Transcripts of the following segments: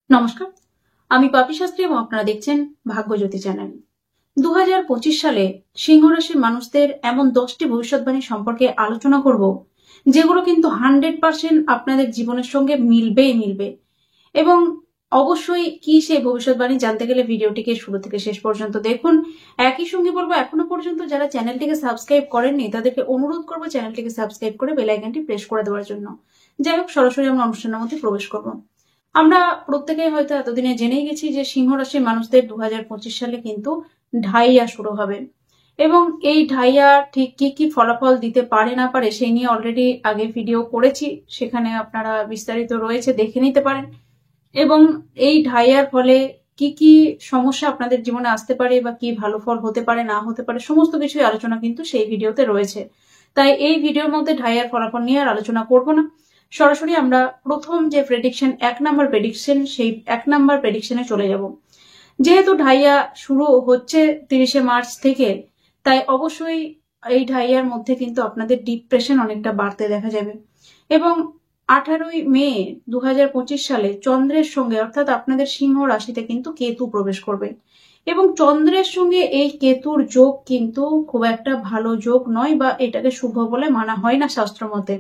নমস্কার, আমি পাপি শাস্ত্রী এবং আপনারা দেখছেন ভাগ্যজ্যোতি চ্যানেল। 2025 সালে সিংহ রাশির মানুষদের এমন 10টি ভবিষ্যৎবাণী সম্পর্কে আলোচনা করব যেগুলো কিন্তু 100% আপনাদের জীবনের সঙ্গে মিলবে এবং অবশ্যই কি সেই ভবিষ্যৎবাণী জানতে গেলে ভিডিওটিকে শুরু থেকে শেষ পর্যন্ত দেখুন। একই সঙ্গে বলবো, এখনো পর্যন্ত যারা চ্যানেলটিকে সাবস্ক্রাইব করেননি তাদেরকে অনুরোধ করবো চ্যানেলটিকে সাবস্ক্রাইব করে বেল আইকনটি প্রেস করে দেওয়ার জন্য। যাই হোক, সরাসরি আমরা অনুষ্ঠানের মধ্যে প্রবেশ করবো। আমরা প্রত্যেকেই হয়তো এতদিনে জেনেই গেছি যে সিংহ রাশির মানুষদের 2025 সালে কিন্তু ঢাইয়া শুরু হবে এবং এই ঢাইয়া ঠিক কি কি ফলাফল দিতে পারে না পারে সেই নিয়ে অলরেডি আগে ভিডিও করেছি, সেখানে আপনারা বিস্তারিত রয়েছে, দেখে নিতে পারেন। এবং এই ঢাইয়ার ফলে কি কি সমস্যা আপনাদের জীবনে আসতে পারে বা কি ভালো ফল হতে পারে না হতে পারে সমস্ত কিছুই আলোচনা কিন্তু সেই ভিডিওতে রয়েছে। তাই এই ভিডিওর মধ্যে ঢাইয়ার ফলাফল নিয়ে আর আলোচনা করব না, সরাসরি আমরা প্রথম যে প্রেডিকশন 1 নাম্বার প্রেডিকশন সেই 1 নাম্বার প্রেডিকশনে চলে যাব। যেহেতু ঢাইয়া শুরু হচ্ছে 30শে মার্চ থেকে, তাই অবশ্যই এই ঢাইয়ার মধ্যে কিন্তু আপনাদের ডিপ্রেশন অনেকটা বাড়তে দেখা যাবে এবং 18ই মে 2025 সালে চন্দ্রের সঙ্গে অর্থাৎ আপনাদের সিংহ রাশিতে কিন্তু কেতু প্রবেশ করবে এবং চন্দ্রের সঙ্গে এই কেতুর যোগ কিন্তু খুব একটা ভালো যোগ নয় বা এটাকে শুভ বলে মানা হয় না শাস্ত্র মতে।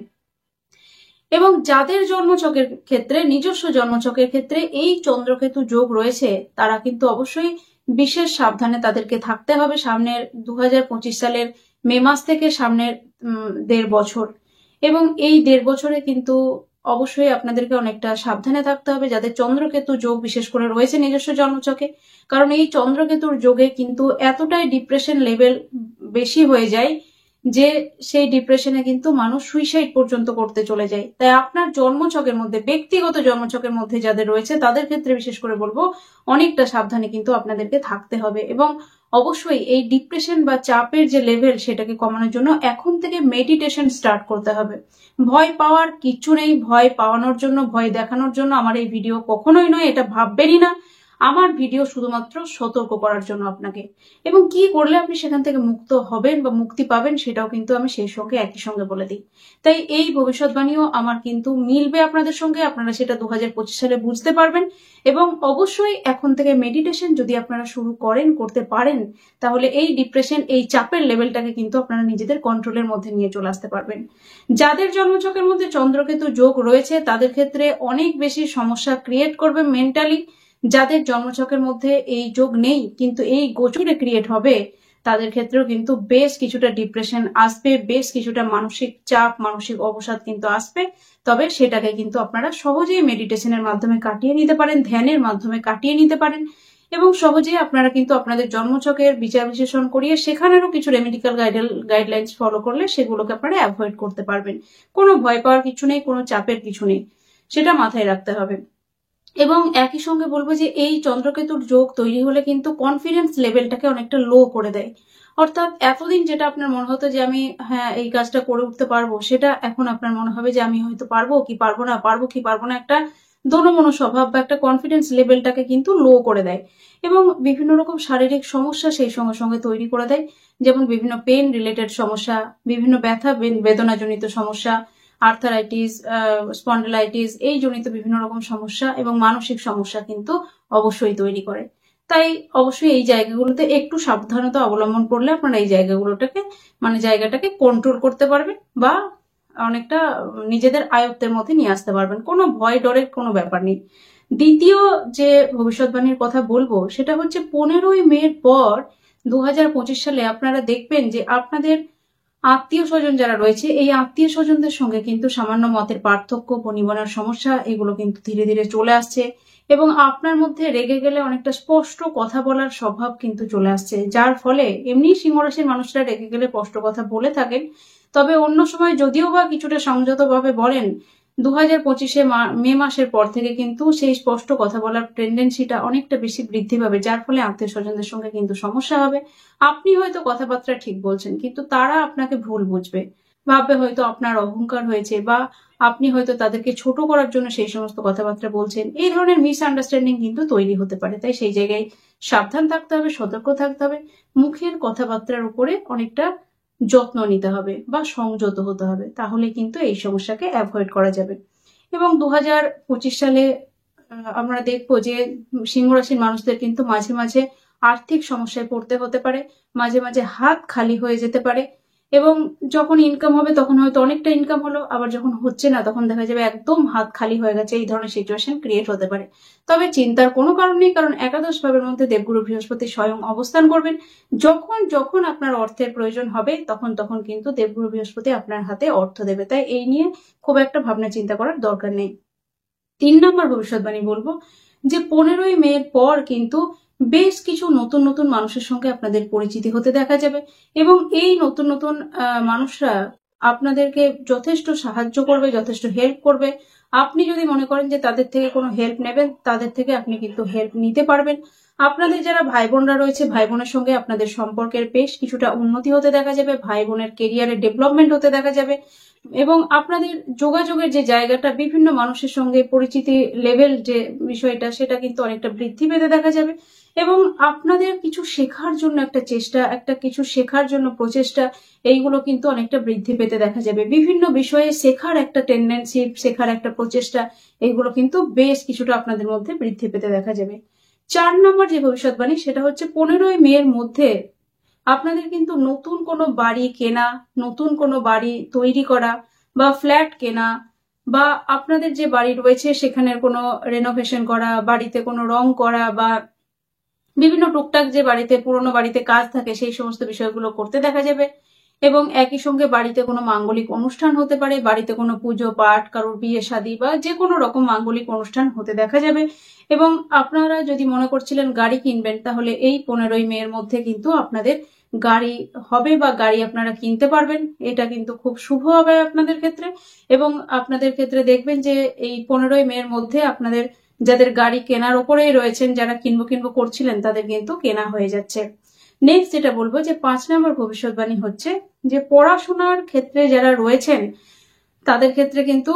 এবং যাদের জন্মছকের ক্ষেত্রে, নিজস্ব জন্মছকের ক্ষেত্রে এই চন্দ্রকেতু যোগ রয়েছে তারা কিন্তু অবশ্যই বিশেষ সাবধানে তাদেরকে থাকতে হবে সামনের 2025 সালের মে মাস থেকে সামনের 1.5 বছর। এবং এই 1.5 বছরে কিন্তু অবশ্যই আপনাদেরকে অনেকটা সাবধানে থাকতে হবে যাদের চন্দ্রকেতু যোগ বিশেষ করে রয়েছে নিজস্ব জন্মছকে, কারণ এই চন্দ্রকেতুর যোগে কিন্তু এতটাই ডিপ্রেশন লেভেল বেশি হয়ে যায় যে সেই ডিপ্রেশনে কিন্তু মানুষ সুইসাইড পর্যন্ত করতে চলে যায়। তাই আপনার জন্মছকের মধ্যে, ব্যক্তিগত জন্মছকের মধ্যে যাদের রয়েছে তাদের ক্ষেত্রে বিশেষ করে বলবো অনেকটা সাবধানে কিন্তু আপনাদেরকে থাকতে হবে এবং অবশ্যই এই ডিপ্রেশন বা চাপের যে লেভেল সেটাকে কমানোর জন্য এখন থেকে মেডিটেশন স্টার্ট করতে হবে। ভয় পাওয়ার কিচ্ছু নেই, ভয় পাওয়ানোর জন্য, ভয় দেখানোর জন্য আমার এই ভিডিও কখনোই নয়, এটা ভাববেনই না। আমার ভিডিও শুধুমাত্র সতর্ক করার জন্য আপনাকে, এবং কি করলে আপনি সেখান থেকে মুক্ত হবেন বা মুক্তি পাবেন সেটাও কিন্তু আমি সেই সঙ্গে একই সঙ্গে বলে দিই। তাই এই ভবিষ্যৎবাণীও আমার কিন্তু মিলবে আপনাদের সঙ্গে, আপনারা সেটা 2025 সালে বুঝতে পারবেন। এবং অবশ্যই এখন থেকে মেডিটেশন যদি আপনারা শুরু করতে পারেন তাহলে এই ডিপ্রেশন, এই চাপের লেভেলটাকে কিন্তু আপনারা নিজেদের কন্ট্রোলের মধ্যে নিয়ে চলে আসতে পারবেন। যাদের জন্মছকের মধ্যে চন্দ্রকেতু যোগ রয়েছে তাদের ক্ষেত্রে অনেক বেশি সমস্যা ক্রিয়েট করবে মেন্টালি। যাদের জন্মছকের মধ্যে এই যোগ নেই কিন্তু এই গোচরে ক্রিয়েট হবে তাদের ক্ষেত্রেও কিন্তু বেশ কিছুটা ডিপ্রেশন আসবে, বেশ কিছুটা মানসিক চাপ, মানসিক অবসাদ কিন্তু আসবে। তবে সেটাকে কিন্তু আপনারা সহজেই মেডিটেশনের মাধ্যমে কাটিয়ে নিতে পারেন, ধ্যানের মাধ্যমে কাটিয়ে নিতে পারেন এবং সহজেই আপনারা কিন্তু আপনাদের জন্মছকের বিচার বিশ্লেষণ করিয়ে সেখানেরও কিছু রেমেডিক্যাল গাইডলাইন্স ফলো করলে সেগুলোকে আপনারা অ্যাভয়েড করতে পারবেন। কোনো ভয় পাওয়ার কিছু নেই, কোনো চাপের কিছু নেই, সেটা মাথায় রাখতে হবে। এবং একই সঙ্গে বলবো যে এই চন্দ্রকেতুর যোগ তৈরি হলে কিন্তু কনফিডেন্স লেভেলটাকে অনেকটা লো করে দেয়। অর্থাৎ এতদিন যেটা আপনার মনে হতো যে আমি এই কাজটা করে উঠতে পারবো, সেটা এখন আপনার মনে হবে যে আমি হয়তো পারবো কি পারবো না, পারবো কি পারবো না, একটা দোনমনো স্বভাব বা একটা কনফিডেন্স লেভেলটাকে কিন্তু লো করে দেয় এবং বিভিন্ন রকম শারীরিক সমস্যা সেই সঙ্গে সঙ্গে তৈরি করে দেয়। যেমন বিভিন্ন পেন রিলেটেড সমস্যা, বিভিন্ন ব্যথা বেদনাজনিত সমস্যা, আর্থারাইটিস, স্পন্ডিলাইটিস, এই জনিত বিভিন্ন রকম সমস্যা এবং মানসিক সমস্যা কিন্তু অবশ্যই তৈরি করে। তাই অবশ্যই এই জায়গাগুলোতে একটু সাবধানতা অবলম্বন করলে আপনারা এই জায়গাটাকে কন্ট্রোল করতে পারবেন বা অনেকটা নিজেদের আয়ত্তের মধ্যে নিয়ে আসতে পারবেন। কোনো ভয় ডরের কোনো ব্যাপার নেই। দ্বিতীয় যে ভবিষ্যৎবাণীর কথা বলবো সেটা হচ্ছে 15ই মের পর 2025 সালে আপনারা দেখবেন যে আপনাদের আত্মীয় স্বজন যারা রয়েছে এই আত্মীয় স্বজনদের সঙ্গে কিন্তু সামান্য মতের পার্থক্য, বনিবনার সমস্যা, এগুলো কিন্তু ধীরে ধীরে চলে আসছে এবং আপনার মধ্যে রেগে গেলে অনেকটা স্পষ্ট কথা বলার স্বভাব কিন্তু চলে আসছে, যার ফলে এমনি সিংহরাশির মানুষরা রেগে গেলে স্পষ্ট কথা বলে থাকেন। তবে অন্য সময় যদিও বা কিছুটা সংযতভাবে বলেন, 2025 মে মাসের পর থেকে কিন্তু সেই স্পষ্ট কথা বলার টেন্ডেন্সিটা অনেকটা বেশি বৃদ্ধি পাবে, যার ফলে আত্মীয় স্বজনদের সঙ্গে কিন্তু সমস্যা হবে। আপনি হয়তো কথাবার্তা ঠিক বলছেন কিন্তু তারা আপনাকে ভুল বুঝবে, ভাববে হয়তো আপনার অহংকার হয়েছে বা আপনি হয়তো তাদেরকে ছোট করার জন্য সেই সমস্ত কথাবার্তা বলছেন। এই ধরনের মিসআন্ডারস্ট্যান্ডিং কিন্তু তৈরি হতে পারে। তাই সেই জায়গায় সাবধান থাকতে হবে, সতর্ক থাকতে হবে, মুখের কথাবার্তার উপরে অনেকটা যত্ন নিতে হবে বা সংযত হতে হবে, তাহলে কিন্তু এই সমস্যাকে অ্যাভয়েড করা যাবে। এবং 2025 সালে আমরা দেখবো যে সিংহ রাশির মানুষদের কিন্তু মাঝে মাঝে আর্থিক সমস্যায় পড়তে হতে পারে, মাঝে মাঝে হাত খালি হয়ে যেতে পারে, এবং যখন ইনকাম হবে তখন হয়তো অনেকটা ইনকাম হলো, আবার যখন হচ্ছে না তখন দেখা যাবে একদম হাত খালি হয়ে গেছে। এই ধরনের সিচুয়েশন ক্রিয়েট হতে পারে। তবে চিন্তার কোনো কারণ নেই, কারণ একাদশ ভাবের মধ্যে দেবগুরু বৃহস্পতি স্বয়ং অবস্থান করবেন। যখন যখন আপনার অর্থের প্রয়োজন হবে তখন তখন কিন্তু দেবগুরু বৃহস্পতি আপনার হাতে অর্থ দেবে, তাই এই নিয়ে খুব একটা ভাবনা চিন্তা করার দরকার নেই। 3 নম্বর ভবিষ্যৎবাণী বলবো যে 15ই মের পর কিন্তু বেশ কিছু নতুন নতুন মানুষের সঙ্গে আপনাদের পরিচিতি হতে দেখা যাবে, এবং এই নতুন নতুন মানুষরা আপনাদেরকে যথেষ্ট সাহায্য করবে, যথেষ্ট হেল্প করবে। আপনি যদি মনে করেন যে তাদের থেকে কোনো হেল্প নেবেন, তাদের থেকে আপনি কিন্তু হেল্প নিতে পারবেন। আপনাদের যারা ভাই বোনরা রয়েছে, ভাই বোনের সঙ্গে আপনাদের সম্পর্কের বেশ কিছুটা উন্নতি হতে দেখা যাবে, ভাই বোনের কেরিয়ারে ডেভেলপমেন্ট হতে দেখা যাবে, এবং আপনাদের যোগাযোগের যে জায়গাটা, বিভিন্ন মানুষের সঙ্গে পরিচিতি লেভেল যে বিষয়টা, সেটা কিন্তু অনেকটা বৃদ্ধি পেতে দেখা যাবে। এবং আপনাদের কিছু শেখার জন্য একটা চেষ্টা, একটা কিছু শেখার জন্য প্রচেষ্টা, এইগুলো কিন্তু অনেকটা বৃদ্ধি পেতে দেখা যাবে। বিভিন্ন বিষয়ে শেখার একটা টেন্ডেন্সি, শেখার একটা প্রচেষ্টা, এইগুলো কিন্তু বেশ কিছুটা আপনাদের মধ্যে বৃদ্ধি পেতে দেখা যাবে। 4 নম্বর যে ভবিষ্যৎবাণী সেটা হচ্ছে 15ই মের মধ্যে আপনাদের কিন্তু নতুন কোনো বাড়ি কেনা, নতুন কোনো বাড়ি তৈরি করা, বা ফ্ল্যাট কেনা, বা আপনাদের যে বাড়ি রয়েছে সেখানের কোনো রেনোভেশন করা, বাড়িতে কোনো রং করা, বা বিভিন্ন টুকটাক যে বাড়িতে, পুরোনো বাড়িতে কাজ থাকে, সেই সমস্ত বিষয়গুলো করতে দেখা যাবে। এবং একই সঙ্গে বাড়িতে কোনো মাঙ্গলিক অনুষ্ঠান হতে পারে, বাড়িতে কোনো পুজো পাঠ, কারোর বিয়ে শাদী বা যে কোনো রকম মাঙ্গলিক অনুষ্ঠান হতে দেখা যাবে। এবং আপনারা যদি মনে করছিলেন গাড়ি কিনবেন, তাহলে এই 15ই মের মধ্যে কিন্তু আপনাদের গাড়ি হবে, বা গাড়ি আপনারা কিনতে পারবেন। এটা কিন্তু খুব শুভ হবে আপনাদের ক্ষেত্রে। এবং আপনাদের ক্ষেত্রে দেখবেন যে এই 15ই মের মধ্যে আপনাদের যাদের গাড়ি কেনার ওপরেই রয়েছেন, যারা কিনবো করছিলেন, তাদের কিন্তু কেনা হয়ে যাচ্ছে। নেক্সট যেটা বলবো যে 5 নম্বর ভবিষ্যৎবাণী হচ্ছে যে পড়াশোনার ক্ষেত্রে যারা রয়েছেন তাদের ক্ষেত্রে কিন্তু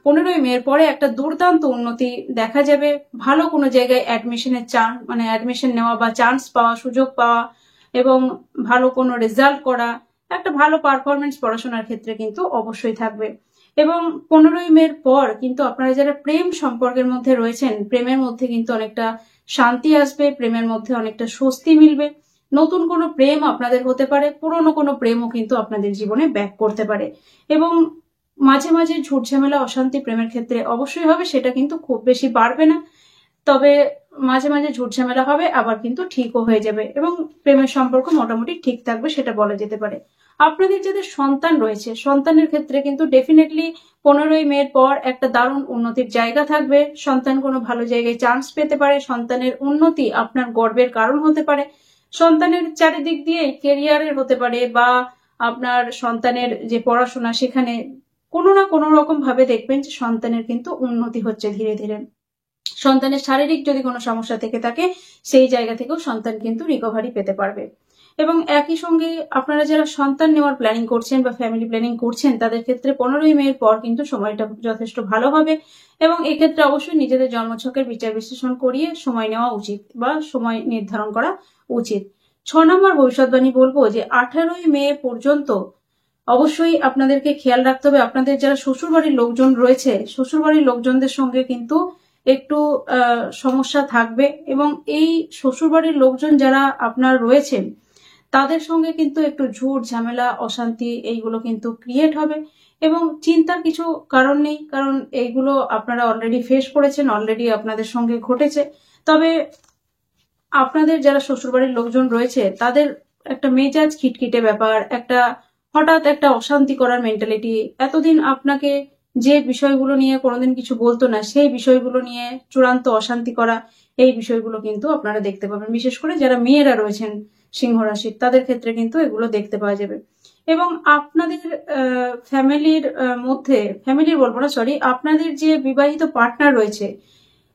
15ই মের পরে একটা দুর্দান্ত উন্নতি দেখা যাবে। ভালো কোনো জায়গায় অ্যাডমিশন নেওয়া বা চান্স পাওয়া, সুযোগ পাওয়া, এবং ভালো কোনো রেজাল্ট করা, একটা ভালো পারফরমেন্স পড়াশোনার ক্ষেত্রে কিন্তু অবশ্যই থাকবে। এবং 15ই মের পর কিন্তু আপনারা যারা প্রেম সম্পর্কের মধ্যে রয়েছেন, প্রেমের মধ্যে কিন্তু অনেকটা শান্তি আসবে, প্রেমের মধ্যে অনেকটা স্বস্তি মিলবে। নতুন কোনো প্রেম আপনাদের হতে পারে, পুরনো কোনো প্রেমও কিন্তু আপনাদের জীবনে ব্যাক করতে পারে। এবং মাঝে মাঝে ঝুট ঝামেলা, অশান্তি প্রেমের ক্ষেত্রে অবশ্যই হবে, সেটা কিন্তু খুব বেশি বাড়বে না, তবে মাঝে মাঝে ঝুট ঝামেলা হবে, আবার কিন্তু ঠিকও হয়ে যাবে, এবং প্রেমের সম্পর্ক মোটামুটি ঠিক থাকবে, সেটা বলা যেতে পারে। আপনাদের যাদের সন্তান রয়েছে, সন্তানের ক্ষেত্রে কিন্তু ডেফিনেটলি 15ই মের পর একটা দারুণ উন্নতির জায়গা থাকবে। সন্তান কোনো ভালো জায়গায় চান্স পেতে পারে, সন্তানের উন্নতি আপনার গর্বের কারণ হতে পারে। সন্তানের চারিদিক দিয়ে কেরিয়ারের হতে পারে, বা আপনার সন্তানের যে পড়াশোনা, সেখানে কোনো না কোনো রকম ভাবে দেখবেন যে সন্তানের কিন্তু উন্নতি হচ্ছে ধীরে ধীরে। সন্তানের শারীরিক যদি কোনো সমস্যা থেকে থাকে, সেই জায়গা থেকেও সন্তান কিন্তু রিকভারি পেতে পারবে। এবং একই সঙ্গে আপনারা যারা সন্তান নেওয়ার প্ল্যানিং করছেন বা ফ্যামিলি প্ল্যানিং করছেন, তাদের ক্ষেত্রে 15ই মের পর কিন্তু সময়টা যথেষ্ট ভালো হবে। এবং এক্ষেত্রে অবশ্যই নিজেদের জন্মছকের বিচার বিশ্লেষণ করিয়ে সময় নেওয়া উচিত, বা সময় নির্ধারণ করা উচিত। 6 নম্বর ভবিষ্যৎবাণী বলবো যে 18ই মে পর্যন্ত অবশ্যই আপনাদেরকে খেয়াল রাখতে হবে, আপনাদের যারা শ্বশুরবাড়ির লোকজন রয়েছে, শ্বশুরবাড়ির লোকজনদের সঙ্গে কিন্তু একটু সমস্যা থাকবে। এবং এই শ্বশুরবাড়ির লোকজন যারা আপনার রয়েছেন, তাদের সঙ্গে কিন্তু একটু ঝুট ঝামেলা, অশান্তি, এইগুলো কিন্তু ক্রিয়েট হবে। এবং চিন্তার কিছু কারণ নেই, কারণ এইগুলো আপনারা অলরেডি ফেস করেছেন, অলরেডি আপনাদের সঙ্গে ঘটেছে। তবে আপনাদের যারা শ্বশুরবাড়ির লোকজন রয়েছে, তাদের একটা মেজাজ খিটখিটে ব্যাপার, একটা হঠাৎ একটা অশান্তি করার মেন্টালিটি, এতদিন আপনাকে যে বিষয়গুলো নিয়ে কোনোদিন কিছু বলতো না, সেই বিষয়গুলো নিয়ে চূড়ান্ত অশান্তি করা, এই বিষয়গুলো কিন্তু আপনারা দেখতে পাবেন। বিশেষ করে যারা মেয়েরা রয়েছেন সিংহ রাশির, তাদের ক্ষেত্রে কিন্তু এগুলো দেখতে পাওয়া যাবে। এবং আপনাদের ফ্যামিলির বলবো না, সরি, আপনাদের যে বিবাহিত পার্টনার রয়েছে,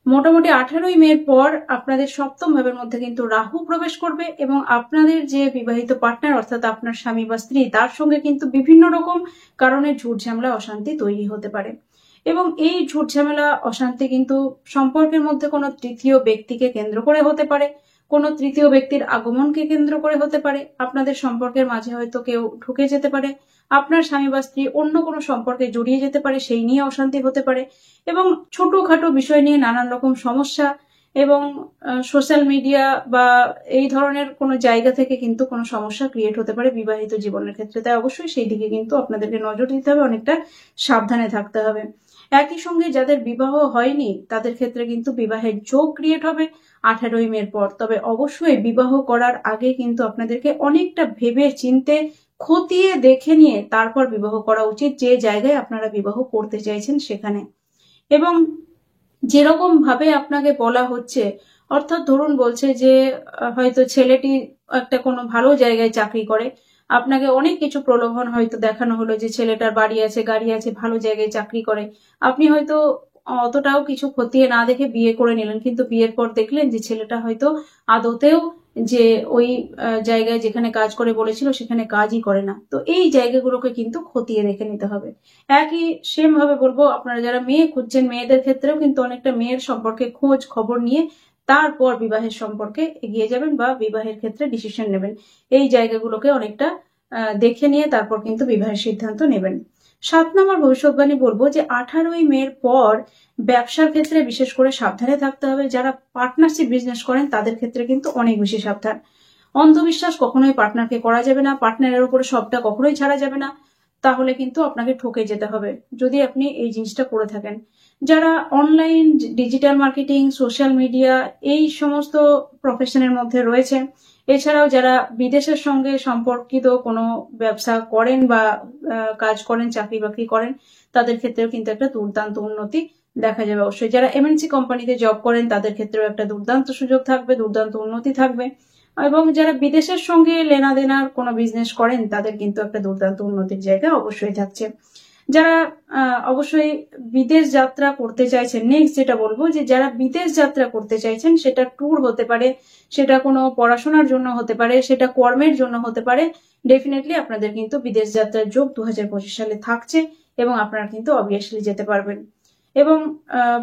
মোটামুটি 18ই মের পর আপনাদের 7ম ভাবের মধ্যে কিন্তু রাহু প্রবেশ করবে, এবং আপনাদের যে বিবাহিত পার্টনার, অর্থাৎ আপনার স্বামী বা স্ত্রী, তার সঙ্গে কিন্তু বিভিন্ন রকম কারণে ঝুট ঝামেলা, অশান্তি তৈরি হতে পারে। এবং এই ঝুট ঝামেলা অশান্তি কিন্তু সম্পর্কের মধ্যে কোনো তৃতীয় ব্যক্তিকে কেন্দ্র করে হতে পারে, কোনো তৃতীয় ব্যক্তির আগমনকে কেন্দ্র করে হতে পারে, আপনাদের সম্পর্কের মাঝে হয়তো কেউ ঢুকে যেতে পারে, আপনার স্বামী বা স্ত্রী অন্য কোনো সম্পর্কে জড়িয়ে যেতে পারে, সেই নিয়ে অশান্তি হতে পারে, এবং ছোটখাটো বিষয় নিয়ে নানান রকম সমস্যা এবং সোশ্যাল মিডিয়া বা এই ধরনের কোনো জায়গা থেকে কিন্তু কোনো সমস্যা ক্রিয়েট হতে পারে বিবাহিত জীবনের ক্ষেত্রে। তাই অবশ্যই সেই দিকে কিন্তু আপনাদেরকে নজর দিতে হবে, অনেকটা সাবধানে থাকতে হবে। একই সঙ্গে যাদের বিবাহ হয়নি তাদের ক্ষেত্রে কিন্তু বিবাহের যোগ ক্রিয়েট হবে 18ই মের পর। তবে অবশ্যই বিবাহ করার আগে কিন্তু আপনাদেরকে অনেকটা ভেবে চিন্তে খতিয়ে দেখে নিয়ে তারপর বিবাহ করা উচিত, যে জায়গায় আপনারা বিবাহ করতে চাইছেন সেখানে। এবং যেরকম ভাবে আপনাকে বলা হচ্ছে, অর্থাৎ ধরুন বলছে যে হয়তো ছেলেটি একটা কোনো ভালো জায়গায় চাকরি করে, আপনাকে অনেক কিছু প্রলোভন হয়তো দেখানো হলো যে ছেলেটার বাড়ি আছে, গাড়ি আছে, ভালো জায়গায় চাকরি করে, আপনি হয়তো অতটাও কিছু খতিয়ে না দেখে বিয়ে করে নিলেন, কিন্তু বিয়ের পর দেখলেন যে ছেলেটা হয়তো আদতেও যে ওই জায়গায় যেখানে কাজ করে বলেছিল সেখানে কাজই করে না। তো এই জায়গাগুলোকে কিন্তু খতিয়ে দেখে নিতে হবে। একই সেম ভাবে বলবো, আপনারা যারা মেয়ে খুঁজছেন মেয়েদের ক্ষেত্রেও কিন্তু অনেকটা মেয়ের সম্পর্কে খোঁজ খবর নিয়ে তারপর বিবাহের সম্পর্কে এগিয়ে যাবেন বা বিবাহের ক্ষেত্রে ডিসিশন নেবেন। এই জায়গাগুলোকে অনেকটা দেখে নিয়ে তারপর কিন্তু বিবাহের সিদ্ধান্ত নেবেন। 7 নম্বর ভবিষ্যৎবাণী বলবো যে 18ই মের পর ব্যবসার ক্ষেত্রে বিশেষ করে সাবধানে থাকতে হবে। যারা পার্টনারশিপ বিজনেস করেন তাদের ক্ষেত্রে কিন্তু অনেক বেশি সাবধান। অন্ধবিশ্বাস কখনোই পার্টনারকে করা যাবে না, পার্টনারের উপরে সবটা কখনোই ছাড়া যাবে না, তাহলে কিন্তু আপনাকে ঠকে যেতে হবে যদি আপনি এই জিনিসটা করে থাকেন। যারা online digital marketing, social media এই সমস্ত প্রফেশনের মধ্যে রয়েছে, এছাড়াও যারা বিদেশের সঙ্গে সম্পর্কিত কোনো ব্যবসা করেন বা কাজ করেন, চাকরি বাকরি করেন, তাদের ক্ষেত্রেও কিন্তু একটা দুর্দান্ত উন্নতি দেখা যাবে অবশ্যই। যারা এমএনসি কোম্পানিতে জব করেন তাদের ক্ষেত্রেও একটা দুর্দান্ত সুযোগ থাকবে, দুর্দান্ত উন্নতি থাকবে। এবং যারা বিদেশের সঙ্গে লেনা দেনার কোনো বিজনেস করেন তাদের কিন্তু একটা দুর্দান্ত উন্নতির জায়গা অবশ্যই থাকছে। যারা অবশ্যই বিদেশ যাত্রা করতে চাইছেন, নেক্সট যেটা বলবো যে যারা বিদেশ যাত্রা করতে চাইছেন, সেটা ট্যুর হতে পারে, সেটা কোনো পড়াশোনার জন্য হতে পারে, সেটা কর্মের জন্য হতে পারে, ডেফিনেটলি আপনাদের কিন্তু বিদেশ যাত্রার যোগ 2025 সালে থাকছে এবং আপনারা কিন্তু অবভিয়াসলি যেতে পারবেন। এবং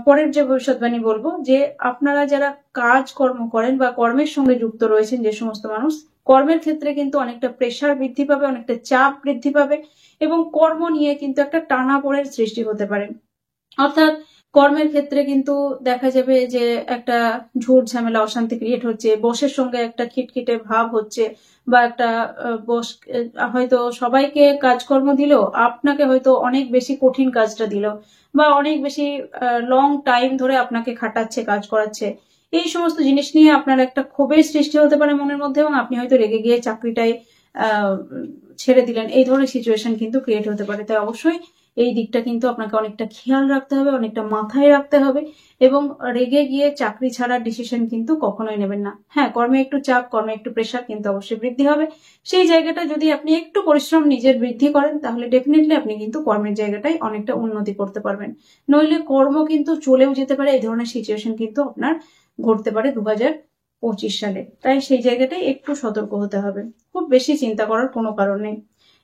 পরের যে ভবিষ্যৎবাণী বলবো যে আপনারা যারা কাজকর্ম করেন বা কর্মের সঙ্গে যুক্ত রয়েছেন যে সমস্ত মানুষ, কর্মের ক্ষেত্রে কিন্তু অনেকটা প্রেশার বৃদ্ধি পাবে, অনেকটা চাপ বৃদ্ধি পাবে এবং কর্ম নিয়ে কিন্তু একটা টানাপোড়েন সৃষ্টি হতে পারে। অর্থাৎ কর্মের ক্ষেত্রে কিন্তু দেখা যাবে যে একটা ঝুট ঝামেলা অশান্তি ক্রিয়েট হচ্ছে, বসের সঙ্গে একটা খিটখিটে ভাব হচ্ছে, বা একটা বস হয়তো সবাইকে কাজকর্ম দিল, আপনাকে হয়তো অনেক বেশি কঠিন কাজটা দিল, বা অনেক বেশি লং টাইম ধরে আপনাকে খাটাচ্ছে, কাজ করাচ্ছে। এই সমস্ত জিনিস নিয়ে আপনার একটা ক্ষোভের সৃষ্টি হতে পারে মনের মধ্যে এবং আপনি হয়তো রেগে গিয়ে চাকরিটাই ছেড়ে দিলেন। এই ধরনের সিচুয়েশন কিন্তু ক্রিয়েট হতে পারে। তাই অবশ্যই এই দিকটা কিন্তু আপনাকে অনেকটা খেয়াল রাখতে হবে, অনেকটা মাথায় রাখতে হবে এবং রেগে গিয়ে চাকরি ছাড়ার ডিসিশন কিন্তু কখনোই নেবেন না। হ্যাঁ, কর্মে একটু চাপ, কর্মে একটু প্রেশার কিন্তু অবশ্যই বৃদ্ধি হবে। সেই জায়গাটা যদি আপনি একটু পরিশ্রম নিজের বৃদ্ধি করেন তাহলে ডেফিনেটলি আপনি কিন্তু কর্মের জায়গাটায় অনেকটা উন্নতি করতে পারবেন। নইলে কর্ম কিন্তু চলেও যেতে পারে, এই ধরনের সিচুয়েশন কিন্তু আপনার ঘটতে পারে 2025 সালে। তাই সেই জায়গাটায় একটু সতর্ক হতে হবে, খুব বেশি চিন্তা করার কোনো কারণ নেই।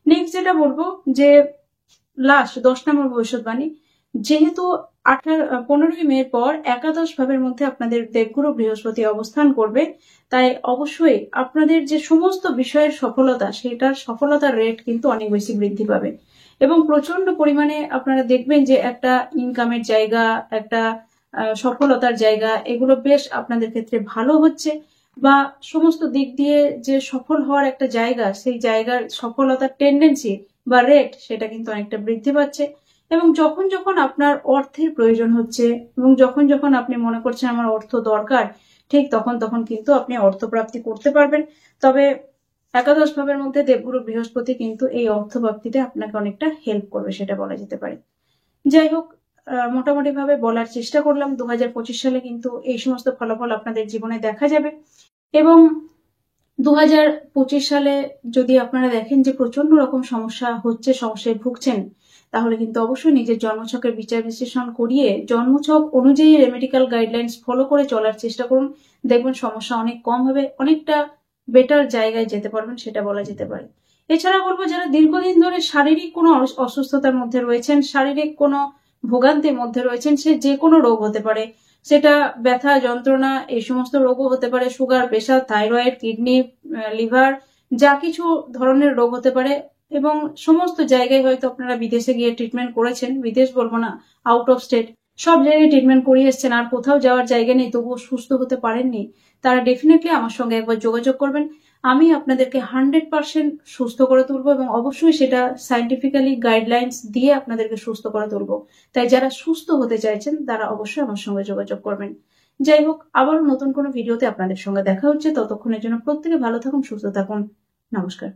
নেক্সট যেটা বলবো যে লাস্ট 10 নম্বর ভবিষ্যৎবাণী, যেহেতু 15ই মের পর একাদশ ভাবের মধ্যে আপনাদের দেবগুরু বৃহস্পতি অবস্থান করবে, তাই অবশ্যই আপনাদের যে সমস্ত বিষয়ের সফলতা, সেটার সফলতার রেট কিন্তু অনেক বেশি বৃদ্ধি পাবে এবং প্রচন্ড পরিমাণে আপনারা দেখবেন যে একটা ইনকামের জায়গা, একটা সফলতার জায়গা, এগুলো বেশ আপনাদের ক্ষেত্রে ভালো হচ্ছে, বা সমস্ত দিক দিয়ে যে সফল হওয়ার একটা জায়গা, সেই জায়গার সফলতার টেন্ডেন্সি বা রেট সেটা কিন্তু অনেকটা বৃদ্ধি পাচ্ছে। এবং যখন যখন আপনার অর্থের প্রয়োজন হচ্ছে এবং যখন যখন আপনি মনে করছেন আমার অর্থ দরকার, ঠিক তখন তখন কিন্তু আপনি অর্থ প্রাপ্তি করতে পারবেন। তবে একাদশ ভাবের মধ্যে দেবগুরু বৃহস্পতি কিন্তু এই অর্থ প্রাপ্তিতে আপনাকে অনেকটা হেল্প করবে, সেটা বলা যেতে পারে। যাই হোক, মোটামুটি ভাবে বলার চেষ্টা করলাম 2025 সালে কিন্তু এই সমস্ত ফলাফল আপনাদের জীবনে দেখা যাবে। এবং 2025 সালে যদি আপনারা দেখেন যে প্রচন্ড রকম সমস্যা হচ্ছে, সমস্যায় ভুগছেন, তাহলে কিন্তু অবশ্যই নিজের জন্মছকের বিচার বিশ্লেষণ করিয়ে জন্মছক অনুযায়ী রেমেডিক্যাল গাইডলাইন্স ফলো করে চলার চেষ্টা করুন। দেখবেন সমস্যা অনেক কম হবে, অনেকটা বেটার জায়গায় যেতে পারবেন, সেটা বলা যেতে পারে। এছাড়া বলবো যারা দীর্ঘদিন ধরে শারীরিক কোনো অসুস্থতার মধ্যে রয়েছেন, শারীরিক কোনো ভোগান্তির মধ্যে রয়েছেন, সে যে কোনো রোগ হতে পারে, সেটা ব্যথা যন্ত্রণা এই সমস্ত রোগও হতে পারে, sugar, pressure, thyroid, kidney, liver, যা কিছু ধরনের রোগ হতে পারে। এবং সমস্ত জায়গায় হয়তো আপনারা বিদেশে গিয়ে ট্রিটমেন্ট করেছেন, বিদেশ বলবো না, আউট অফ স্টেট, সব জায়গায় ট্রিটমেন্ট করিয়ে এসছেন, আর কোথাও যাওয়ার জায়গা নেই, তবুও সুস্থ হতে পারেননি, তারা ডেফিনেটলি আমার সঙ্গে একবার যোগাযোগ করবেন। আমি আপনাদেরকে 100% সুস্থ করে তুলবো, এবং অবশ্যই সেটা সায়েন্টিফিক্যালি গাইডলাইন্স দিয়ে আপনাদেরকে সুস্থ করে তুলবো। তাই যারা সুস্থ হতে চাইছেন তারা অবশ্যই আমার সঙ্গে যোগাযোগ করবেন। যাই হোক, আবারও নতুন কোনো ভিডিওতে আপনাদের সঙ্গে দেখা হচ্ছে। ততক্ষণের জন্য প্রত্যেকে ভালো থাকুন, সুস্থ থাকুন। নমস্কার।